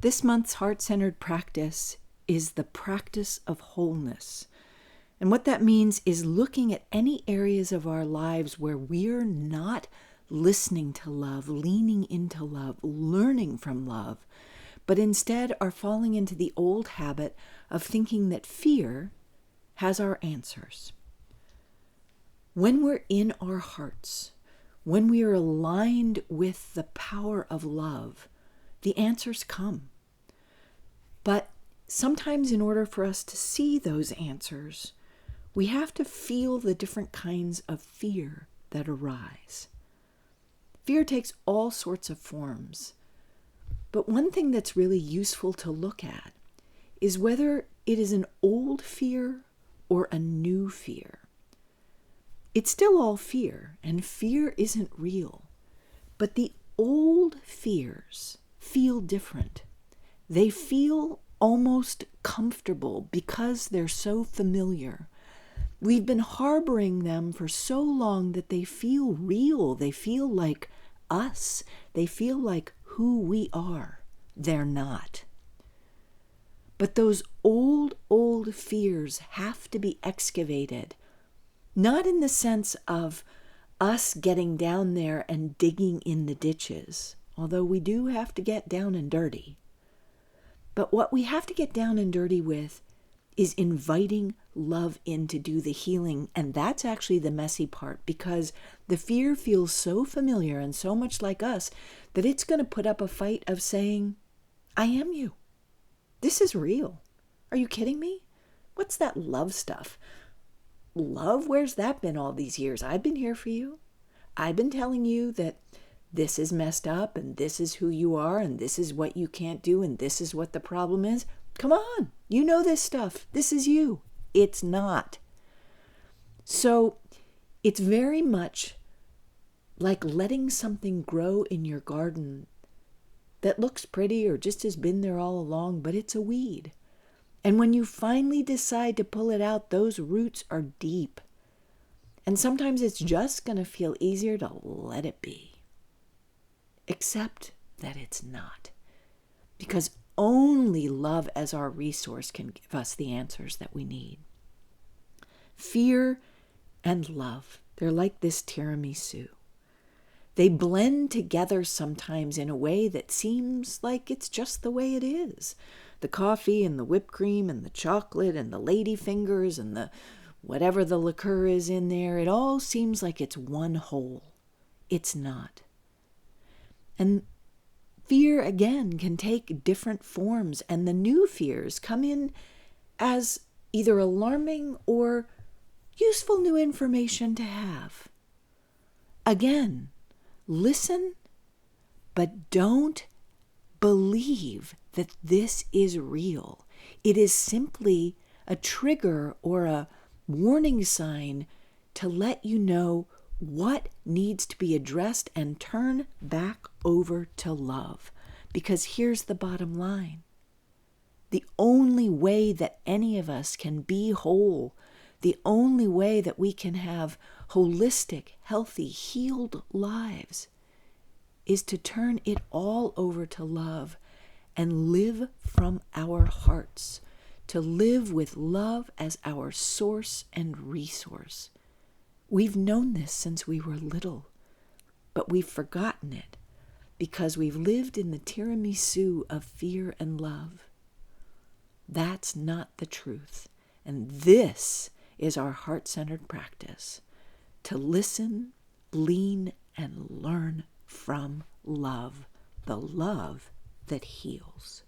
This month's heart-centered practice is the practice of wholeness. And what that means is looking at any areas of our lives where we're not listening to love, leaning into love, learning from love, but instead are falling into the old habit of thinking that fear has our answers. When we're in our hearts, when we are aligned with the power of love, the answers come. But sometimes in order for us to see those answers, we have to feel the different kinds of fear that arise. Fear takes all sorts of forms. But one thing that's really useful to look at is whether it is an old fear or a new fear. It's still all fear, and fear isn't real. But the old fears feel different. They feel almost comfortable because they're so familiar. We've been harboring them for so long that they feel real. They feel like us. They feel like who we are. They're not. But those old fears have to be excavated, not in the sense of us getting down there and digging in the ditches, although we do have to get down and dirty. But what we have to get down and dirty with is inviting love in to do the healing. And that's actually the messy part, because the fear feels so familiar and so much like us that it's going to put up a fight of saying, I am you. This is real. Are you kidding me? What's that love stuff? Love? Where's that been all these years? I've been here for you. I've been telling you that this is messed up and this is who you are and this is what you can't do and this is what the problem is. Come on, you know this stuff. This is you. It's not. So it's very much like letting something grow in your garden that looks pretty or just has been there all along, but it's a weed. And when you finally decide to pull it out, those roots are deep. And sometimes it's just going to feel easier to let it be. Except that it's not. Because only love as our resource can give us the answers that we need. Fear and love, they're like this tiramisu. They blend together sometimes in a way that seems like it's just the way it is. The coffee and the whipped cream and the chocolate and the lady fingers and the whatever the liqueur is in there, it all seems like it's one whole. It's not. And fear, again, can take different forms, and the new fears come in as either alarming or useful new information to have. Again, listen, but don't believe that this is real. It is simply a trigger or a warning sign to let you know what needs to be addressed and turn back over to love. Because here's the bottom line. The only way that any of us can be whole, the only way that we can have holistic, healthy, healed lives is to turn it all over to love and live from our hearts, to live with love as our source and resource. We've known this since we were little, but we've forgotten it because we've lived in the tiramisu of fear and love. That's not the truth. And this is our heart-centered practice, to listen, lean, and learn from love, the love that heals.